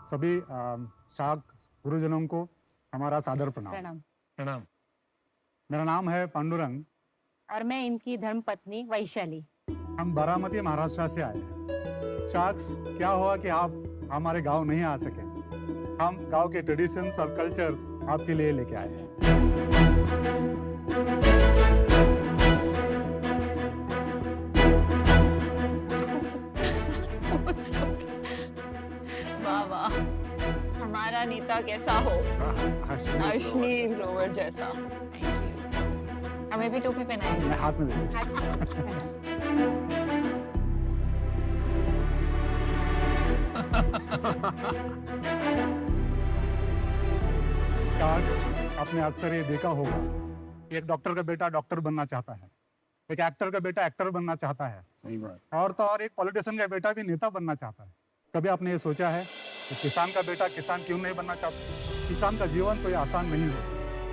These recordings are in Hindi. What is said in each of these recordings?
सभी शाक गुरुजनों को हमारा सादर प्रणाम। प्रणाम। प्रणाम। मेरा नाम है पांडुरंग और मैं इनकी धर्मपत्नी वैशाली। हम बारामती महाराष्ट्र से आए हैं। शाक्स, क्या हुआ कि आप हमारे गांव नहीं आ सके? हम गांव के ट्रेडिशंस और कल्चर्स आपके लिए लेके आए हैं। वाह वाह, हमारा नेता कैसा हो, अश्नी ग्रोवर जैसा। Thank you. हमें भी टोपी पहनाएंगे। मैं हाथ में दे दीजिए। शाक्स, आपने अक्सर ये देखा होगा, एक डॉक्टर का बेटा डॉक्टर बनना चाहता है, एक एक्टर का बेटा एक्टर बनना चाहता है, सही बात। और तो और एक पॉलिटिशियन का बेटा भी नेता बनना चाहता है। कभी आपने ये सोचा है कि किसान का बेटा किसान क्यों नहीं बनना चाहता? किसान का जीवन कोई आसान नहीं हो।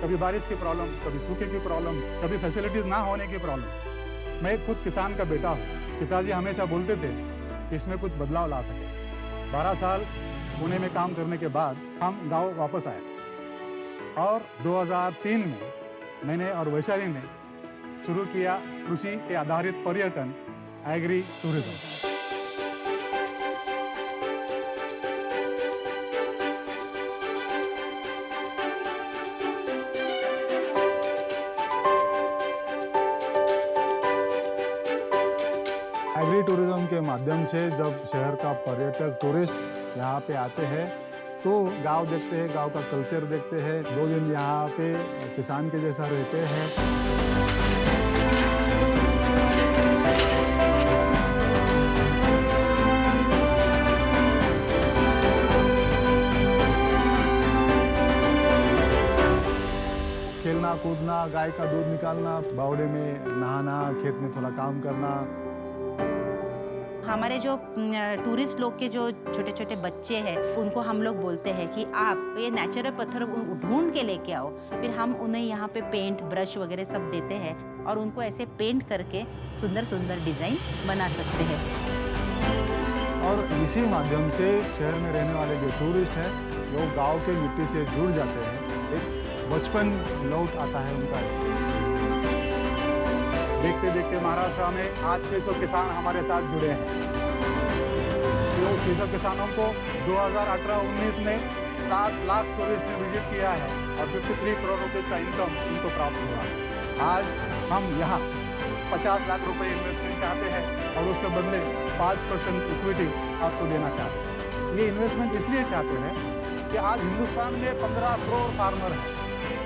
कभी बारिश की प्रॉब्लम, कभी सूखे की प्रॉब्लम, कभी फैसिलिटीज ना होने की प्रॉब्लम। मैं खुद किसान का बेटा हूँ। पिताजी हमेशा बोलते थे कि इसमें कुछ बदलाव ला सके। 12 साल पुणे में काम करने के बाद हम गाँव वापस आए और 2003 में मैंने और वैशाली ने शुरू किया कृषि पे आधारित पर्यटन, एग्री टूरिज्म। एग्री टूरिज्म के माध्यम से जब शहर का पर्यटक टूरिस्ट यहाँ पे आते हैं तो गांव देखते हैं, गांव का कल्चर देखते हैं, 2 दिन यहाँ पे किसान के जैसा रहते हैं। खेलना कूदना, गाय का दूध निकालना, बावड़े में नहाना, खेत में थोड़ा काम करना। हमारे जो टूरिस्ट लोग के जो छोटे छोटे बच्चे हैं उनको हम लोग बोलते हैं कि आप ये नेचुरल पत्थर ढूंढ के लेके आओ, फिर हम उन्हें यहाँ पे पेंट ब्रश वगैरह सब देते हैं और उनको ऐसे पेंट करके सुंदर सुंदर डिजाइन बना सकते हैं। और इसी माध्यम से शहर में रहने वाले जो टूरिस्ट हैं वो गांव के मिट्टी से जुड़ जाते हैं, एक बचपन लौट आता है उनका। देखते देखते महाराष्ट्र में आज 600 किसान हमारे साथ जुड़े हैं। तो 600 किसानों को 2018-19 में 7 लाख टूरिस्ट ने विजिट किया है और 53 करोड़ रुपए का इनकम उनको प्राप्त हुआ है। आज हम यहाँ 50 लाख रुपए इन्वेस्टमेंट चाहते हैं और उसके बदले 5% इक्विटी आपको देना चाहते हैं। ये इन्वेस्टमेंट इसलिए चाहते हैं कि आज हिंदुस्तान में 15 करोड़ फार्मर है।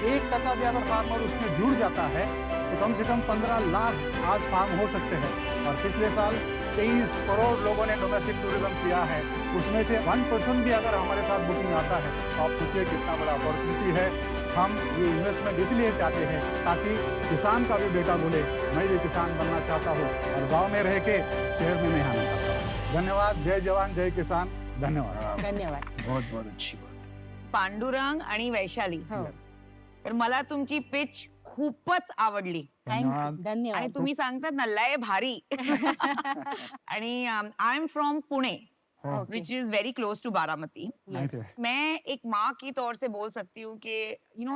1% भी अगर फार्मर उसमें जुड़ जाता है तो कम से कम 15 लाख आज फार्म हो सकते हैं। और पिछले साल 23 करोड़ लोगों ने डोमेस्टिक टूरिज्म किया है, उसमें से 1% भी अगर हमारे साथ बुकिंग आता है तो आप सोचिए कितना बड़ा अपॉर्चुनिटी है। हम ये इन्वेस्टमेंट इसलिए चाहते हैं ताकि किसान का भी बेटा बोले मैं भी किसान बनना चाहता हूँ और गाँव में रह के शहर में नहीं आना चाहता हूँ। धन्यवाद। जय जवान जय किसान। धन्यवाद। धन्यवाद। बहुत बहुत अच्छी बात। पांडुरंग आणि वैशाली, हो, तर मला तुमची पिच खूपच आवडली थँक्यू, धन्यवाद। आणि तुम्ही सांगतात ना लय भारी। आणि I am from Pune, which is very close to Baramati. Yes. मैं एक माँ की तौर से बोल सकती हूँ कि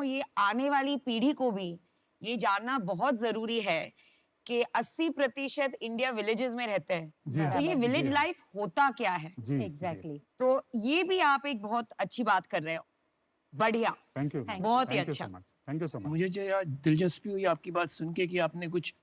ये आने वाली पीढ़ी को भी ये जानना बहुत जरूरी है कि 80% इंडिया विलेजेस में रहते हैं। जी हाँ, तो ये जी विलेज हाँ। लाइफ होता क्या है, जी एग्जैक्टली। तो ये भी आप एक बहुत अच्छी बात कर रहे हो। बढ़िया, थैंक यू, बहुत ही अच्छा। Thank you so much. मुझे जो यार दिलचस्पी हुई आपकी बात सुन के कि आपने कुछ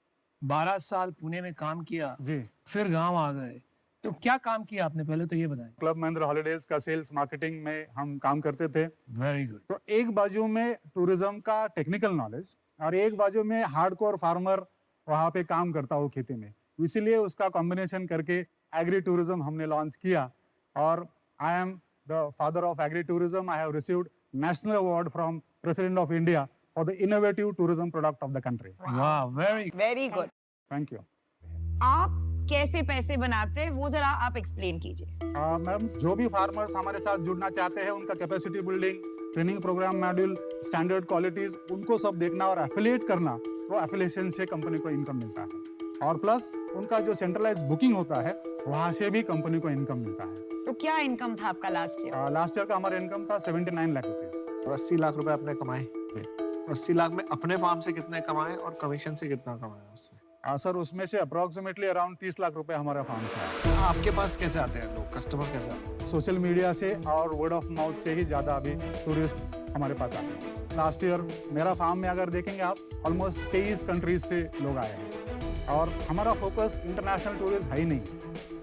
12 साल पुणे में काम किया, जी, फिर गांव आ गए, तो क्या काम किया आपने, पहले तो ये बताएं। क्लब महिंद्रा हॉलीडेज का सेल्स मार्केटिंग में हम काम करते थे। Very good. तो एक बाजू में टूरिज्म का टेक्निकल नॉलेज और एक बाजू में हार्डकोर फार्मर वहाँ पे काम करता हो खेती में, इसीलिए उसका कॉम्बिनेशन करके एग्री टूरिज्म हमने लॉन्च किया। और I am the father of agri tourism. I have received national award from president of India for the innovative tourism product of the country. वाह, वेरी गुड। Thank you. आप कैसे पैसे बनाते हैं वो जरा आप एक्सप्लेन कीजिए। मैडम, जो भी फार्मर्स हमारे साथ जुड़ना चाहते हैं उनका capacity building, training program module, standard qualities, उनको सब देखना और एफिलिएट करना, वो एफिलिएशन से कंपनी को इनकम मिलता है। और प्लस उनका जो सेंट्रलाइज बुकिंग होता है वहाँ से भी कंपनी को इनकम मिलता है। तो क्या इनकम था आपका लास्ट ईयर? लास्ट ईयर का हमारा इनकम था 79 लाख रुपीज। और 80 लाख रुपए आपने कमाए। जी। 80 लाख में अपने फार्म से कितने कमाए और कमीशन से कितना कमाया उससे? सर उसमें से अप्रोक्सीमेटली अराउंड 30 लाख रुपए हमारा फार्म से आया। आपके पास कैसे आते हैं लोग, कस्टमर कैसे आते हैं? सोशल मीडिया से और वर्ड ऑफ माउथ से ही ज़्यादा अभी टूरिस्ट हमारे पास आते हैं। लास्ट ईयर मेरा फार्म में अगर देखेंगे आप ऑलमोस्ट 23 कंट्रीज से लोग आए हैं और हमारा फोकस इंटरनेशनल टूरिस्ट है ही नहीं,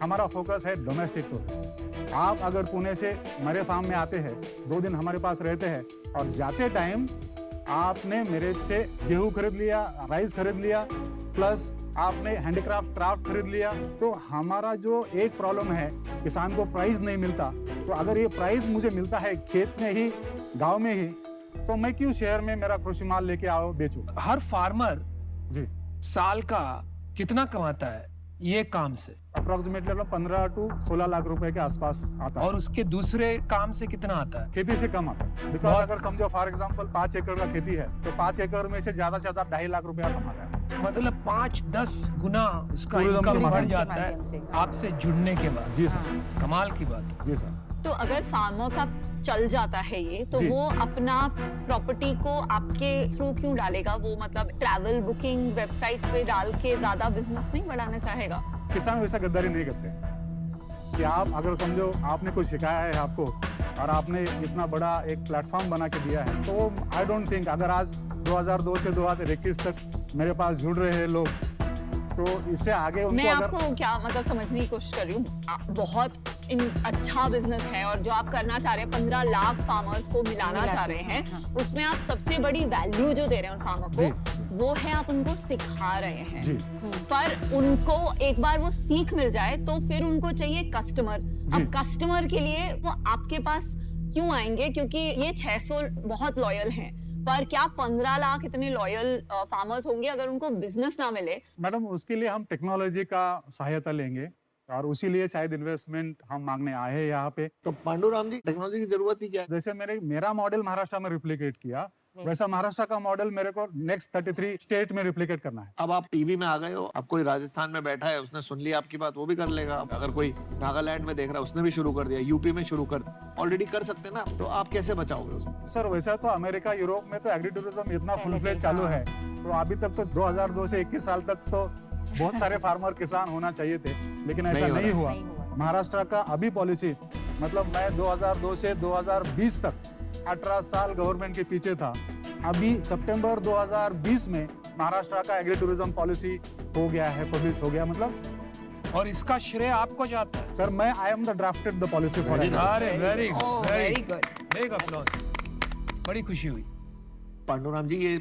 हमारा फोकस है डोमेस्टिक टूरिस्ट। आप अगर पुणे से मेरे फार्म में आते हैं, 2 दिन हमारे पास रहते हैं और जाते टाइम आपने मेरे से गेहूँ खरीद लिया, राइस खरीद लिया, प्लस आपने क्राफ्ट खरीद लिया, तो हमारा जो एक प्रॉब्लम है किसान को प्राइस नहीं मिलता। तो अगर ये प्राइस मुझे मिलता है खेत में ही, गांव में ही, तो मैं क्यों शहर में मेरा कृषि माल लेके आओ बेचूं? हर फार्मर जी साल का कितना कमाता है ये काम से? अप्रोक्सीमेटली 15 to 16 लाख रुपए के आसपास आता है। और उसके दूसरे काम से कितना आता है? खेती से कम आता है। बिकॉज अगर समझो फॉर एग्जांपल 5 एकड़ का खेती है तो 5 एकड़ में से ज्यादा 2.5 लाख रुपया कमाता है। मतलब 5-10 गुना उसका टूरिज्म इनकम के बढ़ माध्यम जाता माध्यम से, है हाँ। आपसे जुड़ने के बाद। जी सर। कमाल की बात। जी सर। तो अगर फार्मर का चल जाता है ये, तो जी। वो अपना प्रॉपर्टी को आपके थ्रू क्यों डालेगा? वो मतलब ट्रैवल बुकिंग वेबसाइट पे डाल के ज्यादा बिजनेस नहीं बढ़ाना चाहेगा? किसान वैसा गद्दारी नहीं करते कि आप अगर समझो आपने कुछ सिखाया है आपको और आपने इतना बड़ा एक प्लेटफॉर्म बना के दिया है, तो आई डोंट थिंक अगर आज 2002 से 2021 तक मेरे पास जुड़ रहे हैं लोग, तो इससे आगे उनको मैं अगर आपको क्या मतलब समझने की कोशिश कर रही हूँ। बहुत अच्छा बिजनेस है और जो आप करना चाह रहे हैं, 15 लाख फार्मर्स को मिलाना चाह रहे हैं, उसमें आप सबसे बड़ी वैल्यू जो दे रहे हैं उन फार्मर जी, को, वो है आप उनको सिखा रहे हैं। जी पर उनको एक बार वो सीख मिल जाए तो फिर उनको चाहिए कस्टमर। जी। अब कस्टमर के लिए वो आपके पास क्यों आएंगे? क्योंकि ये 600 बहुत लॉयल हैं, पर क्या 15 लाख इतने लॉयल फार्मर्स होंगे अगर उनको बिजनेस ना मिले? मैडम उसके लिए हम टेक्नोलॉजी का सहायता लेंगे और उसी लिए शायद इन्वेस्टमेंट हम मांगने आए हैं यहाँ पे। तो पांडुराम जी, टेक्नोलॉजी की जरूरत ही क्या है? जैसे मेरा मॉडल महाराष्ट्र में रिप्लिकेट किया, वैसा महाराष्ट्र का मॉडल मेरे को नेक्स्ट 33 स्टेट में रिप्लिकेट करना है। अब आप टीवी में आ गए हो, अब कोई राजस्थान में बैठा है, उसने सुन लिया आपकी बात, वो भी कर लेगा। अगर कोई नागालैंड में देख रहा है, उसने भी शुरू कर दिया, यूपी में शुरू कर, ऑलरेडी कर सकते हैं ना, तो आप कैसे बचाओगे उसे? सर वैसा तो अमेरिका, यूरोप में तो एग्री टूरिज्म इतना फुल फ्लेज चालू है, तो अभी तक तो 2002 से 21 साल तक तो बहुत सारे फार्मर किसान होना चाहिए थे, लेकिन ऐसा नहीं हुआ। महाराष्ट्र का अभी पॉलिसी, मतलब मैं 2002 से 2020 तक 18 साल गवर्नमेंट के पीछे था। अभी सितंबर 2020 में महाराष्ट्र का एग्री टूरिज्म पॉलिसी हो गया है, पब्लिश हो गया, मतलब। और इसका श्रेय आपको जाता है? सर मैं I am the drafted the policy for अरे very Oh, good, very good. Big applause. बड़ी खुशी हुई। पांडुराम जी, ये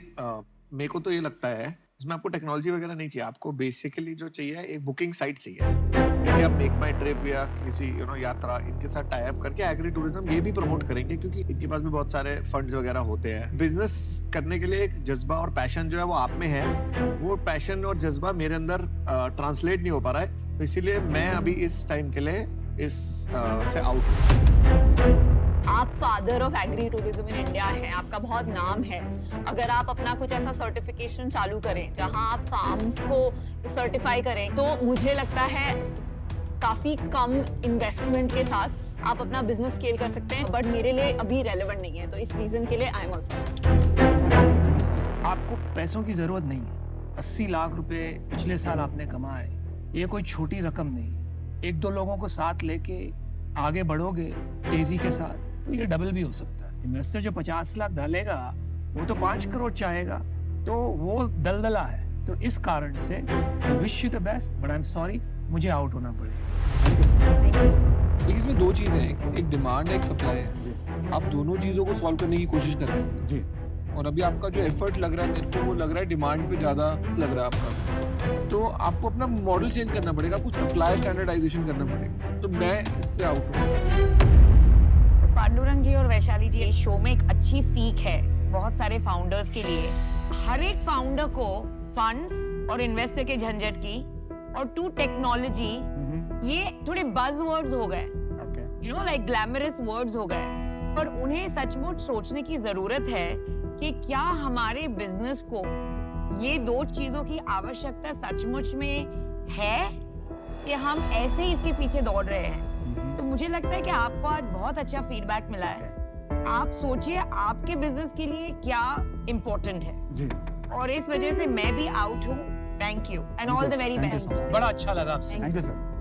मेरे को तो ये लगता है इसमें आपको टेक्नोलॉजी वगैरह नहीं चाहिए, आपको बेसिकली जो चाहिए एक बुकिंग साइट चाहिए। जैसे आप मेक माई ट्रिप या किसी यात्रा, इनके साथ टाई अप करके एग्री टूरिज्म ये भी प्रमोट करेंगे, क्योंकि इनके पास भी बहुत सारे फंड्स वगैरह होते हैं। बिजनेस करने के लिए एक जज्बा और पैशन जो है वो आप में है, वो पैशन और जज्बा मेरे अंदर ट्रांसलेट नहीं हो पा रहा है, तो इसीलिए मैं अभी इस टाइम के लिए इस से आउट हूँ। आप father of agri tourism in India हैं, आपका बहुत नाम है। अगर आप अपना कुछ ऐसा सर्टिफिकेशन चालू करें जहां आप फार्म्स को सर्टिफाई करें, तो मुझे लगता है काफी कम इन्वेस्टमेंट के साथ आप अपना बिजनेस स्केल कर सकते हैं। बट मेरे लिए अभी रेलेवेंट नहीं है, तो इस रीजन के लिए आई एम ऑल्सो। आपको पैसों की जरूरत नहीं है। 80 लाख रुपए पिछले साल आपने कमाए, ये कोई छोटी रकम नहीं। 1-2 लोगों को साथ लेके आगे बढ़ोगे तेजी के साथ, तो ये डबल भी हो सकता है। इन्वेस्टर जो 50 लाख डालेगा वो तो 5 करोड़ चाहेगा, तो वो दलदला है। तो इस कारण से I wish you the best, but I am sorry, मुझे आउट होना पड़ेगा। देखिए इसमें 2 चीजें हैं, एक डिमांड है, एक सप्लाई है। आप दोनों चीजों को सॉल्व करने की कोशिश कर रहे हैं जी। और अभी आपका जो एफर्ट लग रहा है, मेरे को वो लग रहा है डिमांड पे ज्यादा लग रहा है आपका, तो आपको अपना मॉडल चेंज करना पड़ेगा, कुछ सप्लाई स्टैंडर्डाइजेशन करना पड़ेगा। तो मैं इससे आउट हूँ। पांडुरंग जी और वैशाली जी, इस शो में एक अच्छी सीख है बहुत सारे फाउंडर्स के लिए। हर एक फाउंडर को फंड्स और इन्वेस्टर के झंझट की और टू टेक्नोलॉजी, ये थोड़े बज वर्ड्स हो गए, लाइक ग्लैमरस वर्ड्स हो गए, पर उन्हें सचमुच सोचने की जरूरत है कि क्या हमारे बिजनेस को ये दो चीजों की आवश्यकता सचमुच में है कि हम ऐसे ही इसके पीछे दौड़ रहे हैं। तो मुझे लगता है कि आपको आज बहुत अच्छा फीडबैक मिला है। आप सोचिए आपके बिजनेस के लिए क्या इम्पोर्टेंट है, जी और इस वजह से मैं भी आउट हूँ। Thank you and all the very Thank you best. so much. बड़ा अच्छा लगा आपसे। Thank you sir.